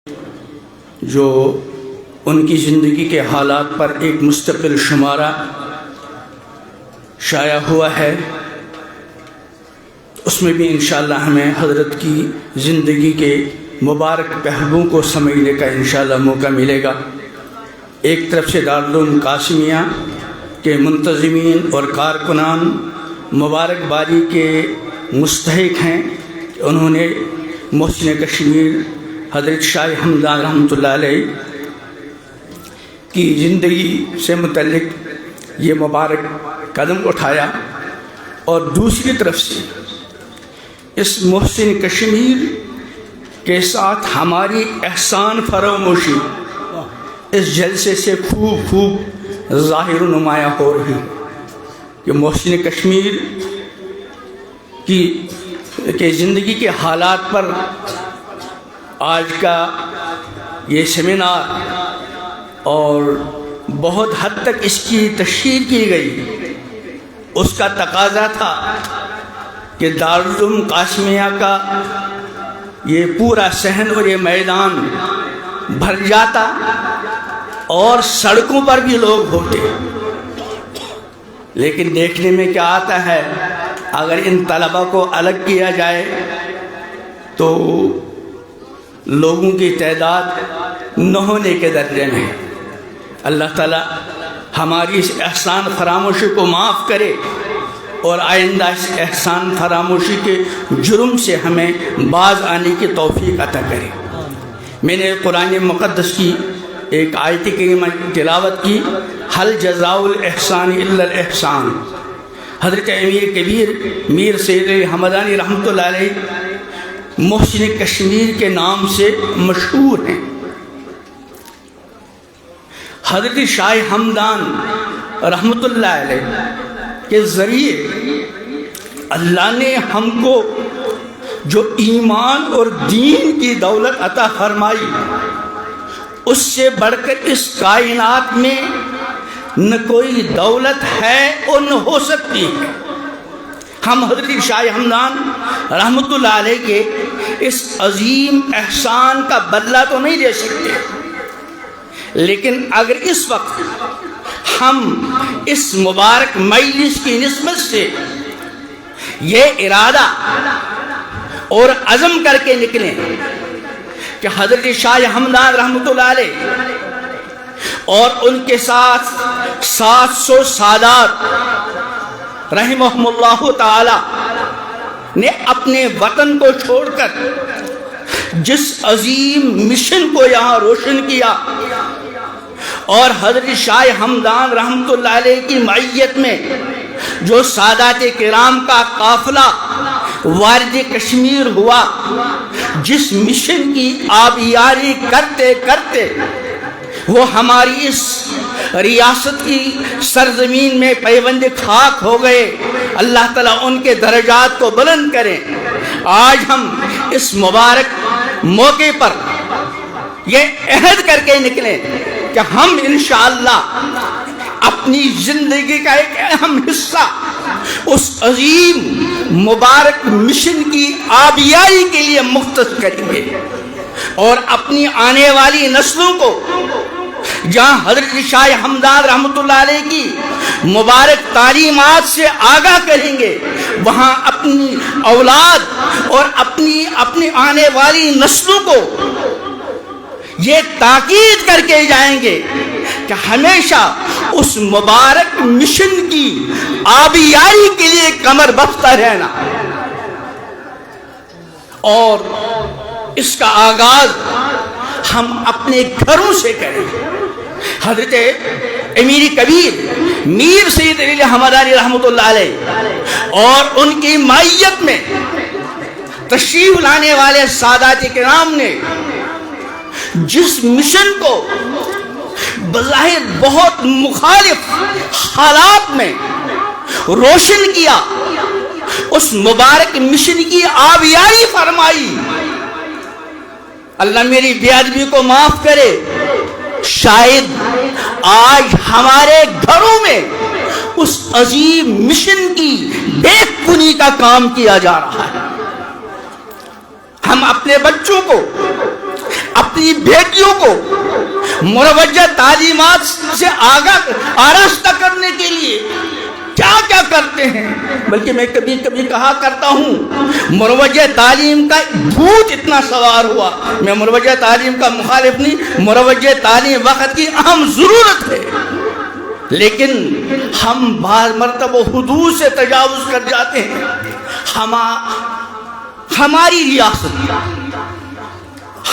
جو ان کی زندگی کے حالات پر ایک مستقل شمارہ شائع ہوا ہے، اس میں بھی انشاءاللہ ہمیں حضرت کی زندگی کے مبارک پہلوؤں کو سمجھنے کا انشاءاللہ موقع ملے گا۔ ایک طرف سے دارالعلوم قاسمیہ کے منتظمین اور کارکنان مبارکبادی کے مستحق ہیں کہ انہوں نے محسن کشمیر حضرت شاہ ہمدان رحمۃ اللہ علیہ کی زندگی سے متعلق یہ مبارک قدم اٹھایا، اور دوسری طرف سے اس محسن کشمیر کے ساتھ ہماری احسان فراموشی اس جلسے سے خوب ظاہر و نمایاں ہو رہی کہ محسن کشمیر کی زندگی کے حالات پر آج کا یہ سیمینار اور بہت حد تک اس کی تشہیر کی گئی، اس کا تقاضا تھا کہ دارالعلوم قاسمیہ کا یہ پورا صحن اور یہ میدان بھر جاتا اور سڑکوں پر بھی لوگ ہوتے، لیکن دیکھنے میں کیا آتا ہے، اگر ان طلبہ کو الگ کیا جائے تو لوگوں کی تعداد نہ ہونے کے درجے میں۔ اللہ تعالی ہماری اس احسان فراموشی کو معاف کرے اور آئندہ اس احسان فراموشی کے جرم سے ہمیں باز آنے کی توفیق عطا کرے۔ میں نے قرآن مقدس کی ایک آیت کریمہ تلاوت کی، حل جزاء الاحسان الا الاحسان۔ حضرت امیر کبیر میر سید ہمدانی رحمۃ اللہ علیہ محسن کشمیر کے نام سے مشہور ہیں۔ حضرت شاہ ہمدان رحمۃ اللہ علیہ کے ذریعے اللہ نے ہم کو جو ایمان اور دین کی دولت عطا فرمائی، اس سے بڑھ کر اس کائنات میں نہ کوئی دولت ہے اور نہ ہو سکتی ہے۔ ہم حضرت شاہ ہمدان رحمۃ اللہ علیہ کے اس عظیم احسان کا بدلہ تو نہیں دے سکتے، لیکن اگر اس وقت ہم اس مبارک مجلس کی نسبت سے یہ ارادہ اور عزم کر کے نکلیں کہ حضرت شاہ ہمدان رحمۃ اللہ علیہ اور ان کے ساتھ 700 سادات رحمہم اللہ تعالی نے اپنے وطن کو چھوڑ کر جس عظیم مشن کو یہاں روشن کیا، اور حضرت شاہ ہمدان رحمۃ اللہ علیہ کی معیت میں جو سادات کرام کا قافلہ وارد کشمیر ہوا، جس مشن کی آبیاری کرتے کرتے وہ ہماری اس ریاست کی سرزمین میں پیوند خاک ہو گئے، اللہ تعالیٰ ان کے درجات کو بلند کریں۔ آج ہم اس مبارک موقع پر یہ عہد کر کے نکلیں کہ ہم انشاءاللہ اپنی زندگی کا ایک اہم حصہ اس عظیم مبارک مشن کی آبیاری کے لیے مختص کریں گے، اور اپنی آنے والی نسلوں کو جہاں حضرت شاہ ہمدان رحمۃ اللہ علیہ کی مبارک تعلیمات سے آگاہ کریں گے، وہاں اپنی اولاد اور اپنی آنے والی نسلوں کو یہ تاکید کر کے جائیں گے کہ ہمیشہ اس مبارک مشن کی آبیاری کے لیے کمر بستہ رہنا، اور اس کا آغاز ہم اپنے گھروں سے کریں۔ حضرت امیر کبیر میر سید علی ہمدانی رحمۃ اللہ علیہ اور ان کی معیت میں تشریف لانے والے سادات کرام نے جس مشن کو بظاہر بہت مخالف حالات میں روشن کیا، اس مبارک مشن کی آبیاری فرمائی۔ اللہ میری بے ادبی کو معاف کرے، شاید آج ہمارے گھروں میں اس عظیم مشن کی دیکھ کنی کا کام کیا جا رہا ہے۔ ہم اپنے بچوں کو اپنی بیٹیوں کو مروجہ تعلیمات سے آراستہ کرنے کے لیے کیا کیا کرتے ہیں. بلکہ میں کبھی کبھی کہا کرتا ہوں مروجہ تعلیم کا بھوت اتنا سوار ہوا. میں مروجہ تعلیم کا مخالف نہیں، مروجہ تعلیم وقت کی اہم ضرورت ہے، لیکن ہم بعض مرتبہ حدود سے تجاوز کر جاتے ہیں. ہماری ریاست،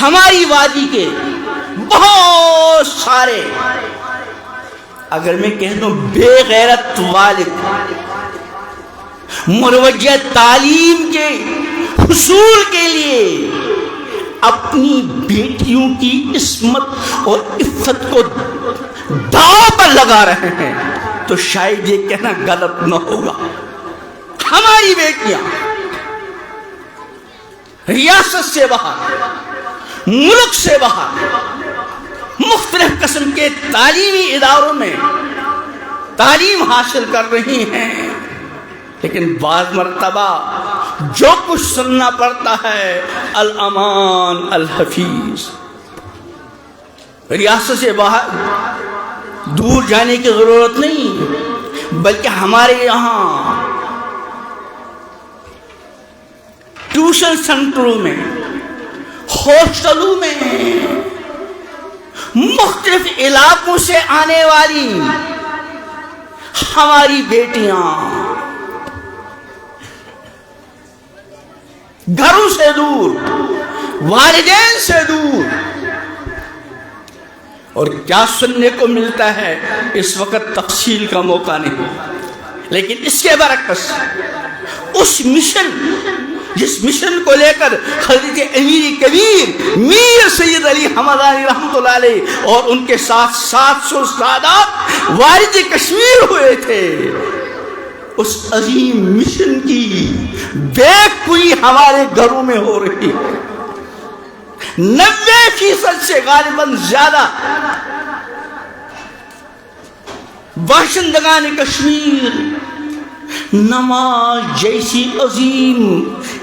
ہماری وادی کے بہت سارے، اگر میں کہہ دوں بے غیرت والد، مروجہ تعلیم کے حصول کے لیے اپنی بیٹیوں کی عصمت اور عفت کو داؤ پر لگا رہے ہیں، تو شاید یہ کہنا غلط نہ ہوگا. ہماری بیٹیاں ریاست سے باہر، ملک سے باہر مختلف قسم کے تعلیمی اداروں میں تعلیم حاصل کر رہی ہیں، لیکن بعض مرتبہ جو کچھ سننا پڑتا ہے الامان الحفیظ. ریاست سے باہر دور جانے کی ضرورت نہیں، بلکہ ہمارے یہاں ٹیوشن سینٹروں میں، ہاسٹلوں میں، مختلف علاقوں سے آنے والی ہماری بیٹیاں گھروں سے دور، والدین سے دور، اور کیا سننے کو ملتا ہے اس وقت تفصیل کا موقع نہیں، لیکن اس کے برعکس اس مشن، جس مشن کو لے کر حضرت امیر کبیر میر سید علی حمدانی رحمۃ اللہ علیہ اور ان کے ساتھ 700 سادات وارد کشمیر ہوئے تھے، اس عظیم مشن کی بیک کوئی ہمارے گھروں میں ہو رہی ہے. 90% سے غالباً زیادہ باشندگان کشمیر نماز جیسی عظیم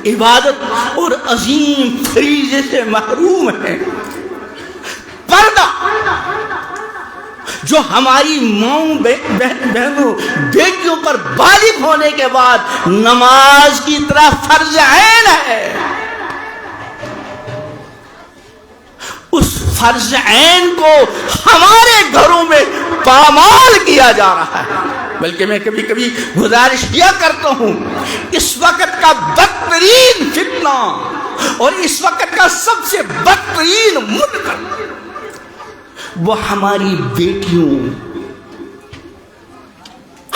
عبادت اور عظیم فریضے سے محروم ہے. پردہ جو ہماری ماؤں بہنوں بیٹیوں پر بالغ ہونے کے بعد نماز کی طرح فرض عین ہے، اس فرض عین کو ہمارے گھروں میں پامال کیا جا رہا ہے. بلکہ میں کبھی کبھی گزارش کیا کرتا ہوں، اس وقت کا بدترین فتنہ اور اس وقت کا سب سے بدترین منکر وہ ہماری بیٹیوں،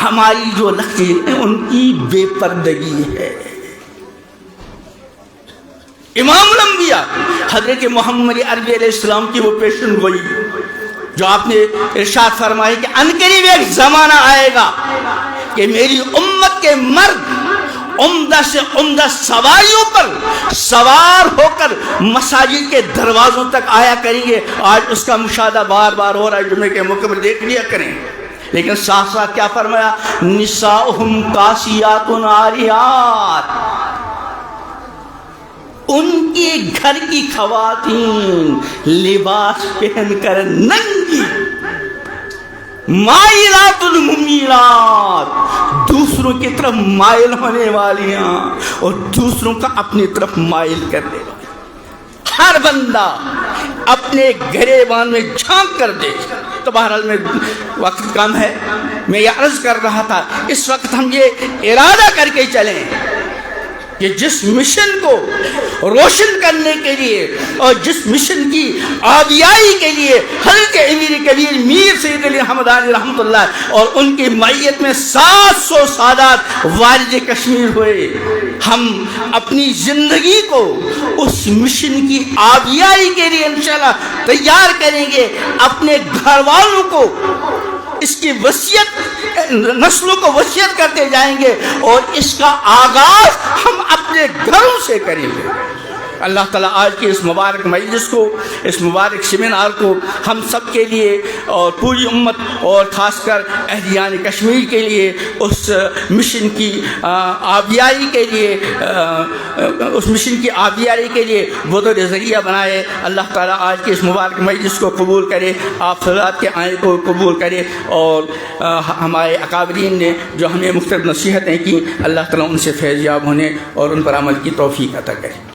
ہماری جو لڑکیاں ان کی بے پردگی ہے. امام الانبیاء حضرت محمد عربی علیہ السلام کی وہ پیشن گوئی جو آپ نے ارشاد فرمائی کہ عنقریب ایک زمانہ آئے گا کہ میری امت کے مرد عمدہ سے عمدہ سواریوں پر سوار ہو کر مساجد کے دروازوں تک آیا کریں گے. آج اس کا مشاہدہ بار بار ہو رہا ہے، جمعے کے موقع پر دیکھ لیا کریں. لیکن ساتھ ساتھ کیا فرمایا؟ نساؤہم کاسیات عاریات، ان کے گھر کی خواتین لباس پہن کر ننگی، مائلات الممیلات، دوسروں کی طرف مائل ہونے والیاں اور دوسروں کا اپنی طرف مائل کرنے والی. ہر بندہ اپنے گریبان میں جھانک کر دے. تو بہرحال میں وقت کم ہے، میں یہ عرض کر رہا تھا اس وقت ہم یہ ارادہ کر کے چلیں کہ جس مشن کو روشن کرنے کے لیے اور جس مشن کی آبیائی کے لیے حضرت امیر کبیر میر سید علی حمدانی رحمۃ اللہ اور ان کی معیت میں 700 سادات والد کشمیر ہوئے، ہم اپنی زندگی کو اس مشن کی آبیائی کے لیے انشاءاللہ تیار کریں گے. اپنے گھر والوں کو اس کی وصیت، نسلوں کو وصیت کرتے جائیں گے اور اس کا آغاز ہم اپنے گھروں سے کریں گے. اللہ تعالیٰ آج کے اس مبارک مجلس کو، اس مبارک سیمینار کو ہم سب کے لیے اور پوری امت اور خاص کر اہلیان کشمیر کے لیے اس مشن کی آبیاری کے لیے بطور ذریعہ بنائے۔ اللہ تعالیٰ آج کے اس مبارک مجلس کو قبول کرے، آپ حضرات کے آنے کو قبول کرے، اور ہمارے اکابرین نے جو ہمیں مختلف نصیحتیں کی، اللہ تعالیٰ ان سے فیض یاب ہونے اور ان پر عمل کی توفیق عطا کرے۔